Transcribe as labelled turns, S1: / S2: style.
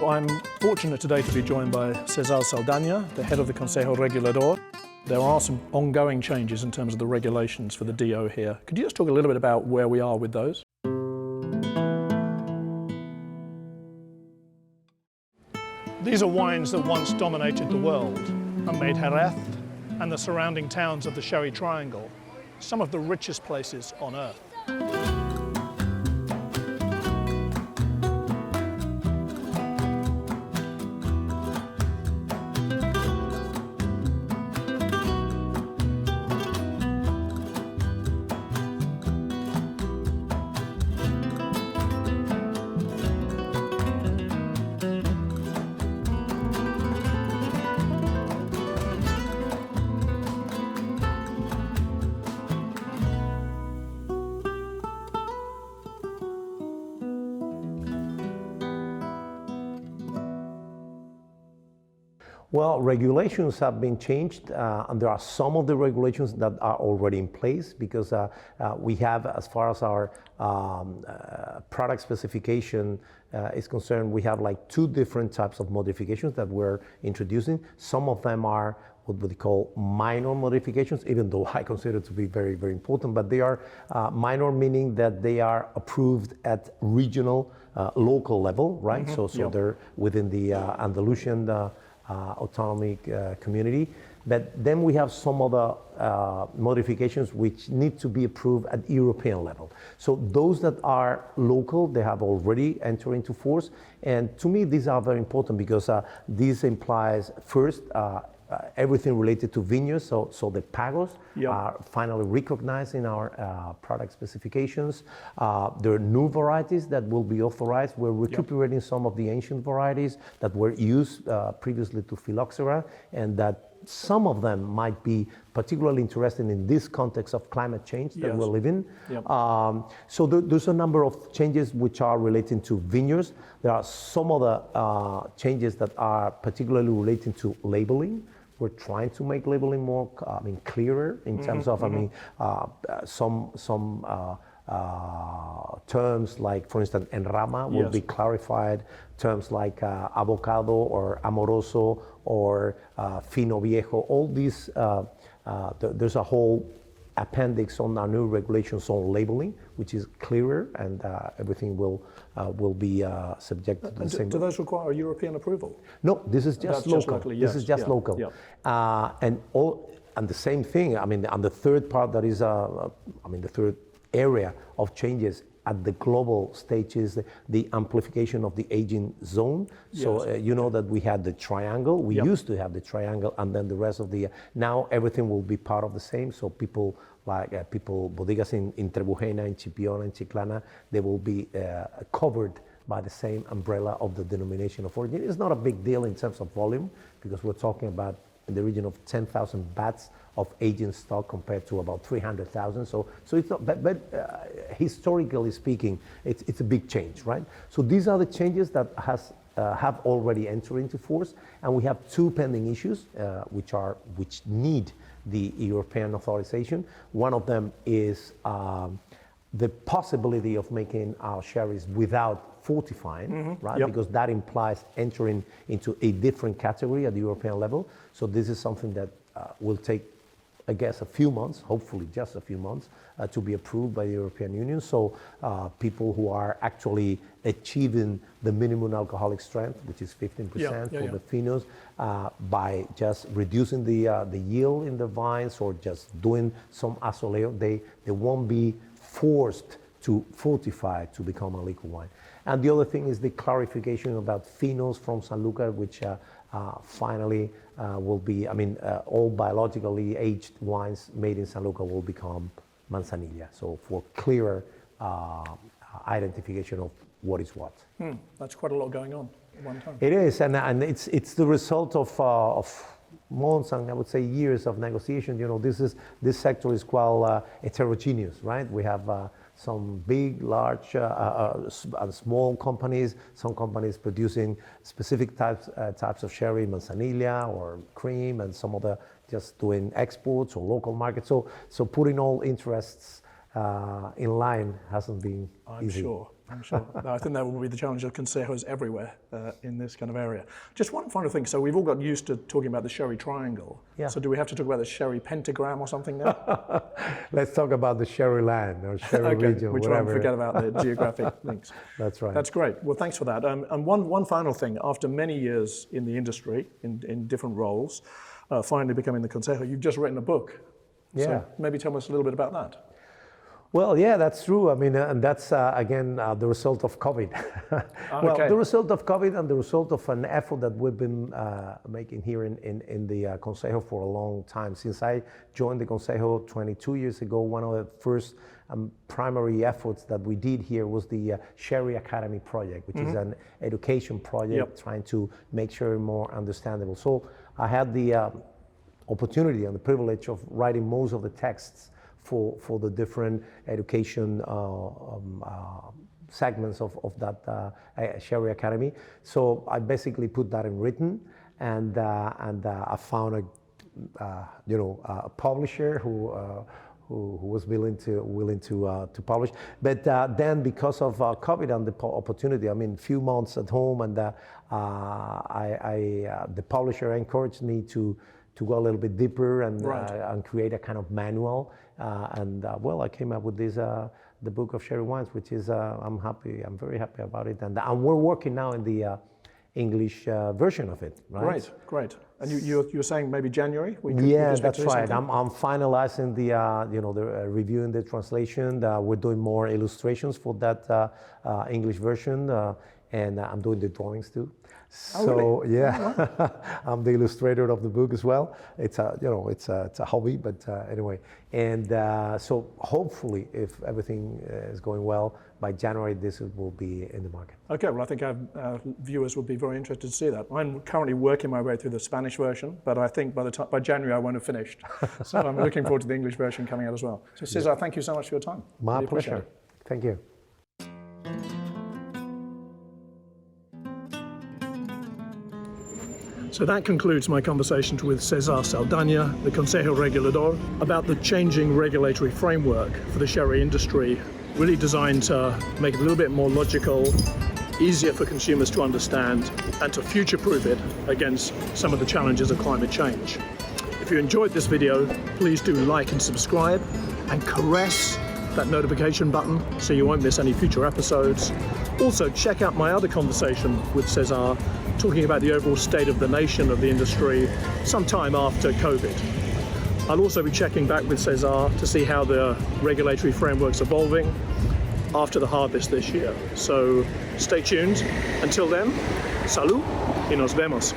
S1: I'm fortunate today to be joined by César Saldaña, the head of the Consejo Regulator. There are some ongoing changes in terms of the regulations for the DO here. Could you just talk a little bit about where we are with those? These are wines that once dominated the world and made Jerez and the surrounding towns of the Sherry Triangle some of the richest places on earth.
S2: Well, regulations have been changed, and there are some of the regulations that are already in place because we have, as far as our product specification is concerned, we have like two different types of modifications that we're introducing. Some of them are what we call minor modifications, even though I consider it to be very, very important, but they are minor, meaning that they are approved at regional, local level, right? Mm-hmm. So they're within the Andalusian autonomy community. But then we have some other modifications which need to be approved at European level. So those that are local, they have already entered into force. And to me, these are very important because this implies first, everything related to vineyards, so the pagos are finally recognized in our product specifications. There are new varieties that will be authorized. We're recuperating some of the ancient varieties that were used previously to phylloxera, and that some of them might be particularly interesting in this context of climate change that we're living. So there's a number of changes which are relating to vineyards. There are some other changes that are particularly relating to labeling. We're trying to make labeling more, clearer in terms of, some terms like, for instance, enrama will be clarified. Terms like avocado or amoroso or fino viejo. All these, there's a whole appendix on our new regulations on labeling, which is clearer, and everything will be subject to the same.
S1: Do those require European approval?
S2: No, this is just local. This is just local. And the same thing. On the third part, that is, the third area of changes at the global stage is the amplification of the aging zone. So you know that we had the triangle. We used to have the triangle, and then the rest of the. Now everything will be part of the same. So people like bodegas in Trebujena, in Chipiona, in Chiclana, they will be covered by the same umbrella of the denomination of origin. It's not a big deal in terms of volume because we're talking about in the region of 10,000 vats of aging stock compared to about 300,000. So it's not, but historically speaking, it's a big change, right? So these are the changes that have already entered into force, and we have two pending issues which need the European authorization. One of them is the possibility of making our sherries without fortifying, right? Because that implies entering into a different category at the European level. So this is something that will take, I guess, a few months, hopefully just a few months, to be approved by the European Union. So people who are actually achieving the minimum alcoholic strength, which is 15% for the finos, by just reducing the yield in the vines or just doing some asoleo, they won't be forced to fortify to become a liquid wine. And the other thing is the clarification about phenols from Sanlúcar, which finally will be, all biologically aged wines made in Sanlúcar will become manzanilla. So for clearer identification of what is what.
S1: That's quite a lot going on at one time.
S2: It is, and it's the result of months and I would say years of negotiation. You know, this sector is quite heterogeneous, right? We have some big, large, and small companies. Some companies producing specific types of sherry, manzanilla or cream, and some other just doing exports or local markets. So putting all interests in line hasn't been easy.
S1: I'm sure. I'm sure. No, I think that will be the challenge of consejos everywhere in this kind of area. Just one final thing. So we've all got used to talking about the Sherry Triangle.
S2: Yeah.
S1: So do we have to talk about the Sherry Pentagram or something now?
S2: Let's talk about the Sherry Land or Sherry
S1: okay,
S2: region,
S1: we try and forget about the geographic links.
S2: That's right.
S1: That's great. Well, thanks for that. And one final thing. After many years in the industry, in different roles, finally becoming the Consejo, you've just written a book.
S2: Yeah.
S1: So maybe tell us a little bit about that.
S2: Well, yeah, that's true. I mean, and that's, again, the result of COVID. Well,
S1: okay.
S2: the result of COVID and the result of an effort that we've been making here in the Consejo for a long time. Since I joined the Consejo 22 years ago, one of the first primary efforts that we did here was the Sherry Academy project, which is an education project trying to make Sherry more understandable. So I had the opportunity and the privilege of writing most of the texts for the different education segments of that Sherry Academy. So I basically put that in written, and I found a publisher who was willing to publish. But then because of COVID and the opportunity, I mean, few months at home, and the publisher encouraged me to go a little bit deeper and create a kind of manual. Well, I came up with this, the Book of Sherry Wines, which is, I'm very happy about it. And we're working now in the English version of it, right?
S1: Great. And you're saying maybe January?
S2: Yeah, that's right. I'm finalizing the reviewing the translation. We're doing more illustrations for that English version, and I'm doing the drawings too. So
S1: really?
S2: yeah,
S1: Oh, wow.
S2: I'm the illustrator of the book as well. It's a hobby, but anyway. And so hopefully, if everything is going well, by January this will be in the market.
S1: Okay, well I think our viewers would be very interested to see that. I'm currently working my way through the Spanish version, but I think by January I won't have finished. So I'm looking forward to the English version coming out as well. So Cesar, thank you so much for your time.
S2: My
S1: Really
S2: pleasure. Thank you.
S1: So that concludes my conversation with Cesar Saldana, the Consejo Regulador, about the changing regulatory framework for the sherry industry, really designed to make it a little bit more logical, easier for consumers to understand, and to future-proof it against some of the challenges of climate change. If you enjoyed this video, please do like and subscribe, and caress that notification button so you won't miss any future episodes. Also, check out my other conversation with Cesar, talking about the overall state of the nation of the industry sometime after COVID. I'll also be checking back with Cesar to see how the regulatory framework's evolving after the harvest this year. So stay tuned. Until then, salud y nos vemos.